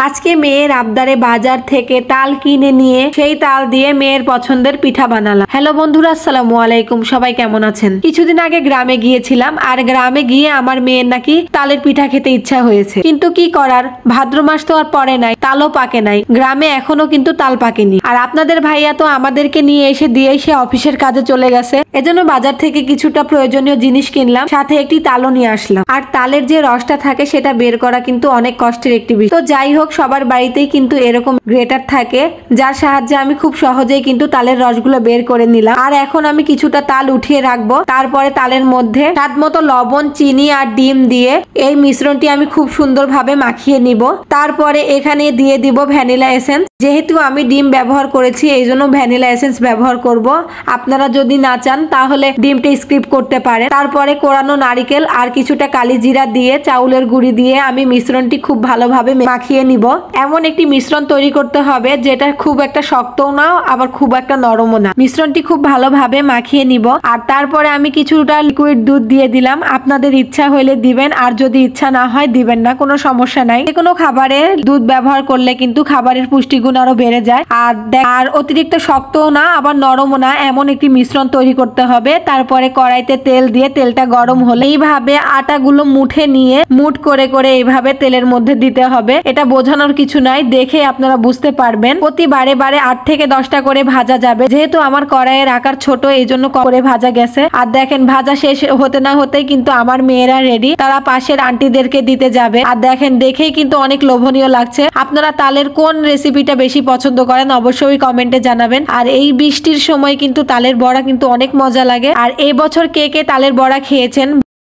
আজকে মেয়ের আবদারে বাজার থেকে তাল কিনে নিয়ে সেই তাল দিয়ে মেয়ের পছন্দের পিঠা বানালাম। হ্যালো বন্ধুরা, আসসালামু আলাইকুম। সবাই কেমন আছেন? কিছুদিন আগে গ্রামে গিয়েছিলাম, আর গ্রামে গিয়ে আমার মেয়ের নাকি তালের পিঠা খেতে ইচ্ছা হয়েছে। কিন্তু কি করার, ভাদ্র মাস তো আর পড়ে নাই, তালও পাকে নাই, গ্রামে এখনো কিন্তু তাল পাকেনি। আর আপনাদের ভাইয়া তো আমাদেরকে নিয়ে এসে দিয়ে সে অফিসের কাজে চলে গেছে। এজন্য বাজার থেকে কিছুটা প্রয়োজনীয় জিনিস কিনলাম, সাথে একটি তালও নিয়ে আসলাম। আর তালের যে রসটা থাকে সেটা বের করা কিন্তু অনেক কষ্টের একটি বিষয়। তো যাই হোক, সবার বাড়িতেই কিন্তু এরকম গ্রেটার থাকে, যার সাহায্যে আমি খুব সহজেই কিন্তু তালের রসগুলো বের করে নিলাম। আর এখন আমি কিছুটা তাল উঠিয়ে রাখবো। তারপরে তালের মধ্যে স্বাদ মতো লবণ, চিনি আর ডিম দিয়ে এই মিশ্রণটি আমি খুব সুন্দরভাবে মাখিয়ে নিব। তারপরে এখানে দিয়ে দিব ভ্যানিলা এসেন্স। যেহেতু আমি ডিম ব্যবহার করেছি, এই জন্য ভ্যানিলা এসেন্স ব্যবহার করব। আপনারা যদি না চান তাহলে ডিমটা স্কিপ করতে পারেন। তারপরে কোরানো নারিকেল আর কিছুটা কালি জিরা দিয়ে চাউলের গুঁড়ি দিয়ে আমি মিশ্রণটি খুব ভালোভাবে মাখিয়ে নিব। এমন একটি মিশ্রণ তৈরি করতে হবে যেটা খুব একটা শক্তও না, আবার খুব একটা নরমও না। মিশ্রণটি খুব ভালোভাবে মাখিয়ে নিব। আর তারপরে আমি কিছুটা লিকুইড দুধ দিয়ে দিলাম। আপনাদের ইচ্ছা হলে দিবেন, আর যদি ইচ্ছা না হয় দিবেন না, কোনো সমস্যা নাই। যে কোনো খাবারে দুধ ব্যবহার করলে কিন্তু খাবারের পুষ্টিগুণ আরো বেড়ে যায়। আর অতিরিক্ত শক্তও না, আবার নরমও না, এমন একটি মিশ্রণ তৈরি করতে হবে। তারপরে কড়াইতে তেল দিয়ে তেলটা গরম হলে এইভাবে আটাগুলো মুঠে নিয়ে মুঠ করে করে এইভাবে তেলের মধ্যে দিতে হবে। এটা বোঝানোর কিছু নাই, দেখে আপনারা বুঝতে পারবেন। প্রতি বারে 8 থেকে 10টা করে ভাজা যাবে। যেহেতু আমার কড়াইয়ের আকার ছোট, এই জন্য করে ভাজা গেছে। আর দেখেন, ভাজা শেষ হতে না হতেই কিন্তু আমার মেয়েরা রেডি, তারা পাশের আন্টিদেরকে দিতে যাবে। আর দেখেন, দেখেই কিন্তু অনেক লোভনীয় লাগছে। আপনারা তালের কোন রেসিপিটা বেশি পছন্দ করেন অবশ্যই কমেন্টে জানাবেন। আর এই বৃষ্টির সময় কিন্তু তালের বড়া কিন্তু অনেক মজা লাগে। আর এই বছর কে কে তালের বড়া খেয়েছেন